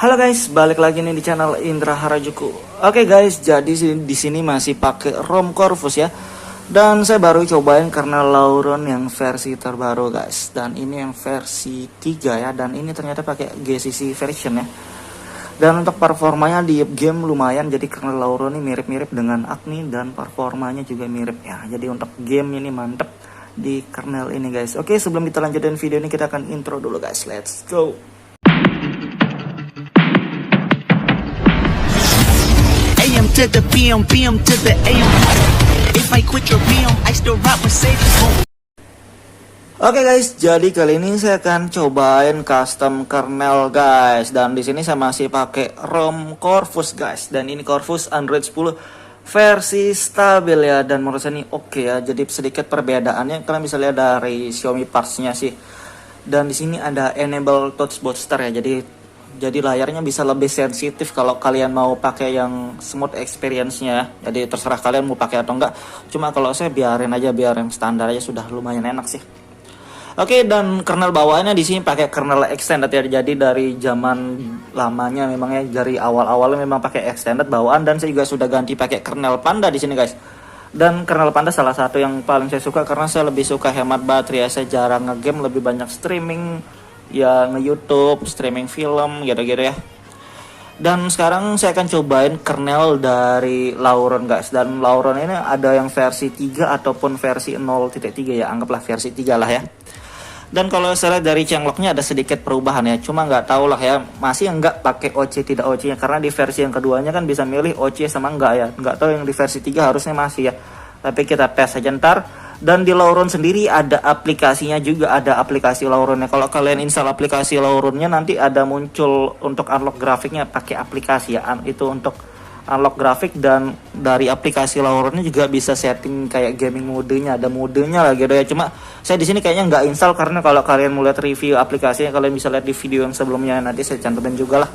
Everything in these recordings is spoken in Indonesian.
Halo guys, balik lagi nih di channel Indra Harajuku. Oke guys, jadi di sini masih pakai ROM Corvus ya. Dan saya baru cobain karena Lauron yang versi terbaru guys. Dan ini yang versi 3 ya. Dan ini ternyata pakai GCC version ya. Dan untuk performanya di game lumayan. Jadi karena Lauron ini mirip-mirip dengan Agni dan performanya juga mirip ya. Jadi untuk game ini mantep di kernel ini guys. Oke, sebelum kita lanjutin video ini kita akan intro dulu guys. Let's go. AM to the PM, PM to the AM. If I quit your PM, I still rock Mercedes. Oke guys, jadi kali ini saya akan cobain custom kernel guys. Dan di sini saya masih pakai ROM Corvus guys. Dan ini Corvus Android 10 versi stabil ya. Dan menurut saya ini oke ya. Jadi sedikit perbedaannya kalian bisa lihat dari Xiaomi parts-nya sih. Dan di sini ada enable touch booster ya. Jadi layarnya bisa lebih sensitif kalau kalian mau pakai yang smooth experience-nya. Jadi terserah kalian mau pakai atau enggak. Cuma kalau saya biarin aja, biar yang standar aja sudah lumayan enak sih. Oke, dan kernel bawaannya di sini pakai kernel extended ya. Jadi dari zaman lamanya memangnya dari awal-awalnya memang pakai extended bawaan, dan saya juga sudah ganti pakai kernel Panda di sini guys. Dan kernel Panda salah satu yang paling saya suka karena saya lebih suka hemat baterai ya. Saya jarang ngegame, lebih banyak streaming ya, nge-YouTube, streaming film gitu-gitu ya. Dan sekarang saya akan cobain kernel dari Lauron guys. Dan Lauron ini ada yang versi 3 ataupun versi 0.3 ya, anggaplah versi 3 lah ya. Dan kalau saya lihat dari changelognya ada sedikit perubahan ya, cuma nggak tahu lah ya, masih nggak pakai OC tidak OC-nya, karena di versi yang keduanya kan bisa milih OC sama nggak ya. Nggak tahu yang di versi 3 harusnya masih ya, tapi kita tes aja ntar. Dan di Lauron sendiri ada aplikasinya juga, ada aplikasi Lauronnya. Kalau kalian install aplikasi Lauronnya nanti ada muncul untuk unlock grafiknya pakai aplikasi ya. Itu untuk unlock grafik, dan dari aplikasi Lauronnya juga bisa setting kayak gaming modenya, ada modenya lah gitu ya. Cuma saya di sini kayaknya nggak install karena kalau kalian mau lihat review aplikasinya kalian bisa lihat di video yang sebelumnya, nanti saya cantumin juga lah.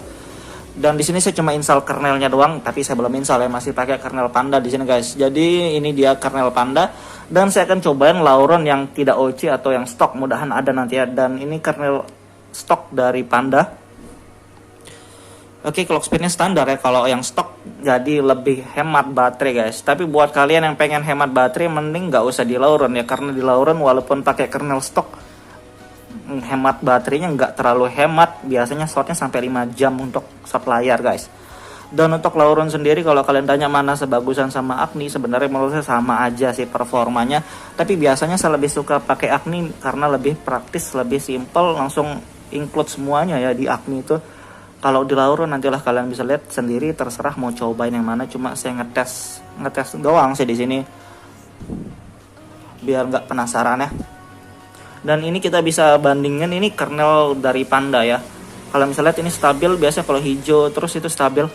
Dan di sini saya cuma install kernelnya doang, tapi saya belum install ya, masih pakai kernel Panda di sini guys. Jadi ini dia kernel Panda, dan saya akan cobain Lauron yang tidak OC atau yang stok, mudahan ada nanti ya. Dan ini kernel stok dari Panda. Oke, clock speednya standar ya kalau yang stok, jadi lebih hemat baterai guys. Tapi buat kalian yang pengen hemat baterai mending nggak usah di Lauron ya, karena di Lauron walaupun pakai kernel stok hemat baterainya nggak terlalu hemat, biasanya shotnya sampai 5 jam untuk shot layar guys. Dan untuk Lauron sendiri kalau kalian tanya mana sebagusan sama Agni, sebenarnya menurut saya sama aja sih performanya. Tapi biasanya saya lebih suka pakai Agni karena lebih praktis, lebih simple, langsung include semuanya ya di Agni itu. Kalau di Lauron nantilah kalian bisa lihat sendiri, terserah mau cobain yang mana. Cuma saya ngetes doang sih di sini, biar nggak penasaran ya. Dan ini kita bisa bandingin, ini kernel dari Panda ya. Kalau misalnya lihat ini stabil, biasanya kalau hijau terus itu stabil.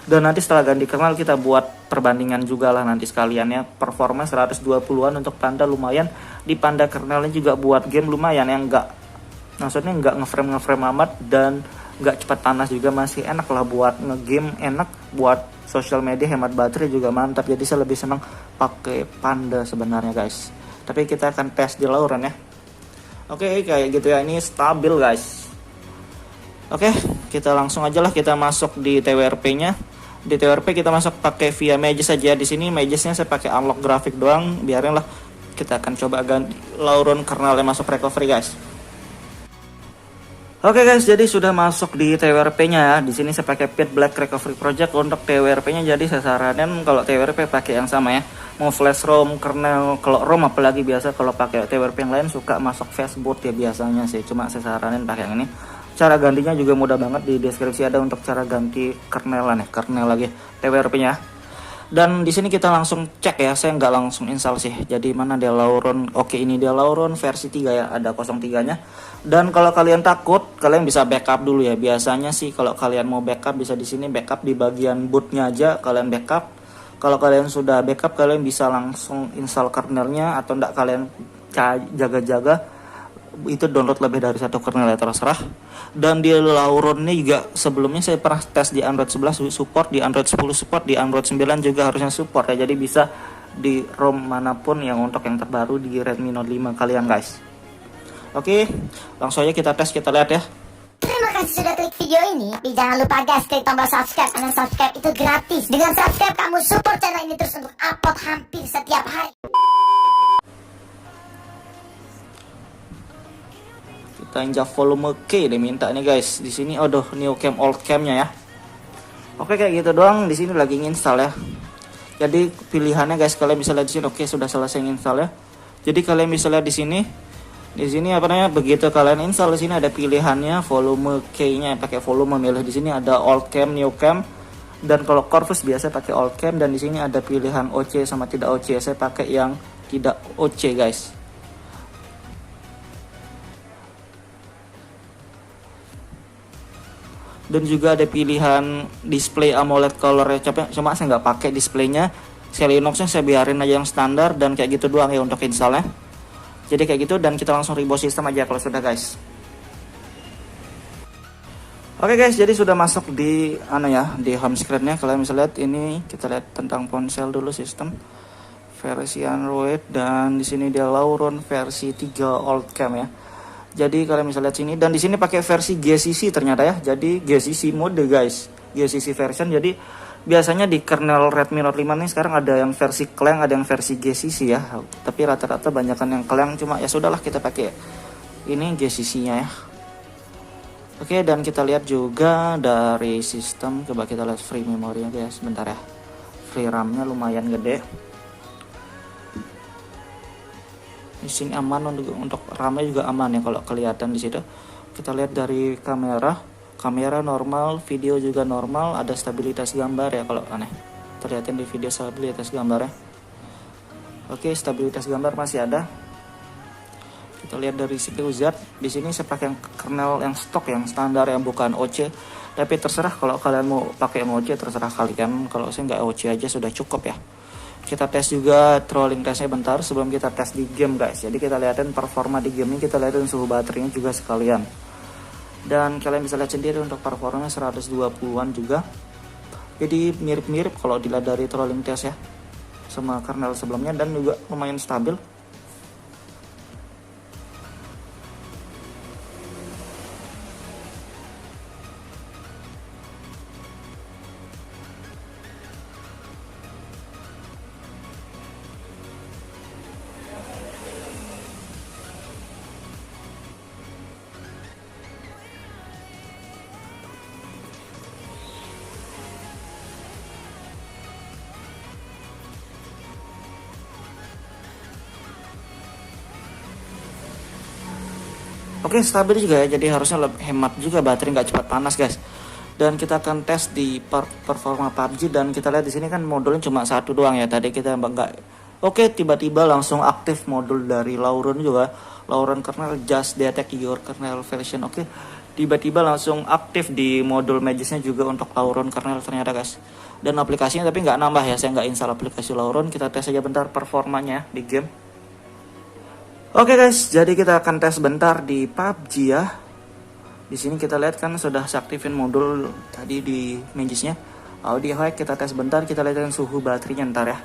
Dan nanti setelah ganti kernel kita buat perbandingan juga lah nanti sekalian ya. Performa 120-an untuk Panda lumayan. Di Panda kernelnya juga buat game lumayan ya, maksudnya nggak ngeframe amat, dan nggak cepat panas juga, masih enak lah buat ngegame, enak buat social media, hemat baterai juga mantap. Jadi saya lebih senang pakai Panda sebenarnya guys. Tapi kita akan tes di Lauron ya. Oke, kayak gitu ya, ini stabil guys. Oke, kita langsung aja lah, kita masuk di TWRP-nya. Di TWRP kita masuk pakai via Mages aja. Di sini Mages-nya saya pakai unlock grafik doang, biarin lah. Kita akan coba ganti Lauron kernelnya masuk recovery guys. Oke guys, jadi sudah masuk di TWRP-nya ya. Di sini saya pakai Pit Black Recovery Project untuk TWRP-nya. Jadi saya saranin kalau TWRP pakai yang sama ya. Mau flash ROM, kernel, kalau ROM apalagi biasa kalau pakai TWRP yang lain suka masuk fastboot ya biasanya sih. Cuma saya saranin pakai yang ini. Cara gantinya juga mudah banget, di deskripsi ada untuk cara ganti kernelan ya, kernel lagi TWRP-nya. Dan di sini kita langsung cek ya, saya nggak langsung install sih. Jadi mana dia Lauron? Oke, ini dia Lauron versi 3 ya, ada 03-nya. Dan kalau kalian takut, kalian bisa backup dulu ya. Biasanya sih kalau kalian mau backup bisa di sini backup di bagian bootnya aja kalian backup. Kalau kalian sudah backup, kalian bisa langsung install kernelnya, atau enggak kalian jaga-jaga itu download lebih dari satu kernel ya, terserah. Dan di Lauron ini juga sebelumnya saya pernah tes di Android 11 support, di Android 10 support, di Android 9 juga harusnya support ya. Jadi bisa di ROM manapun yang untuk yang terbaru di Redmi Note 5 kalian guys. Oke, langsung aja kita tes, kita lihat ya. Terima kasih. kasih sudah klik video ini, tapi jangan lupa guys klik tombol subscribe, karena subscribe itu gratis. Dengan subscribe kamu support channel ini terus untuk upload hampir setiap hari. Kita injak volume K diminta nih guys. Di sini aduh new cam old camnya ya. Oke kayak gitu doang. Di sini lagi nginstal ya. Jadi pilihannya guys, kalian bisa lihat di sini. Oke, sudah selesai nginstal ya. Jadi kalian bisa lihat di sini. Di sini apa namanya? Begitu kalian install di sini ada pilihannya volume K-nya, pakai volume milih. Di sini ada old cam, new cam. Dan kalau Corvus biasa pakai old cam, dan di sini ada pilihan OC sama tidak OC. Saya pakai yang tidak OC guys. Dan juga ada pilihan display AMOLED color ya, cuma saya nggak pakai displaynya. Linux-nya saya biarin aja yang standar, dan kayak gitu doang ya untuk installnya. Jadi kayak gitu, dan kita langsung reboot sistem aja kalau sudah guys. Oke guys, jadi sudah masuk di di home screen-nya. Kalian bisa lihat ini, kita lihat tentang ponsel dulu, sistem versi Android, dan di sini dia Lauron versi 3 old cam ya. Jadi kalian bisa lihat sini, dan di sini pakai versi GCC ternyata ya. Jadi GCC mode guys, GCC version. Jadi biasanya di kernel Redmi Note 5 nih sekarang ada yang versi Clang, ada yang versi GCC ya. Tapi rata-rata banyakan yang Clang, cuma ya sudahlah kita pakai ini GCC-nya ya. Oke, dan kita lihat juga dari sistem, coba kita lihat free memorinya guys, sebentar ya. Free RAM-nya lumayan gede. Di sini aman, untuk RAM-nya juga aman ya kalau kelihatan di situ. Kita lihat dari kamera normal, video juga normal, ada stabilitas gambar ya kalau aneh. Terlihatin di video stabilitas gambarnya. Oke, stabilitas gambar masih ada. Kita lihat dari CPU Z. Di sini saya pakai yang kernel yang stok, yang standar, yang bukan OC. Tapi terserah kalau kalian mau pakai yang OC, terserah kalian. Kalau saya nggak OC aja sudah cukup ya. Kita tes juga trolling testnya bentar sebelum kita tes di game guys. Jadi kita lihatin performa di game ini, kita lihatin suhu baterainya juga sekalian. Dan kalian bisa lihat sendiri untuk performanya 120-an juga. Jadi mirip-mirip kalau dilihat dari trolling test ya, sama kernel sebelumnya, dan juga lumayan stabil. Oke, stabil juga ya, jadi harusnya lebih hemat juga, baterai nggak cepat panas guys. Dan kita akan tes di performa PUBG, dan kita lihat di sini kan modulnya cuma satu doang ya. Tadi kita nggak, oke, tiba-tiba langsung aktif modul dari Lauron juga, Lauron kernel just detect your kernel version. Oke, tiba-tiba langsung aktif di modul Magisnya juga untuk Lauron kernel ternyata guys. Dan aplikasinya tapi nggak nambah ya, saya nggak install aplikasi Lauron. Kita tes aja bentar performanya di game. Oke guys, jadi kita akan tes bentar di PUBG ya. Di sini kita lihat kan sudah seaktifin modul tadi di Magisnya. Audio high, kita tes bentar, kita lihat suhu baterainya ntar ya.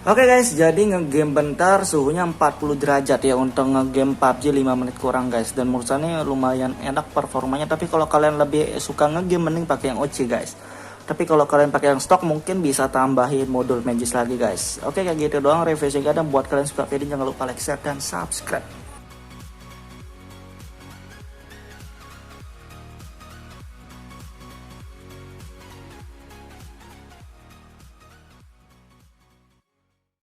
Oke guys, jadi ngegame bentar suhunya 40 derajat ya untuk ngegame PUBG 5 menit kurang guys. Dan menurut saya lumayan enak performanya. Tapi kalau kalian lebih suka ngegame mending pakai yang OC guys. Tapi kalau kalian pakai yang stok mungkin bisa tambahin modul magis lagi guys. Oke, kayak gitu doang review singkat. Dan buat kalian suka video jangan lupa like, share, dan subscribe.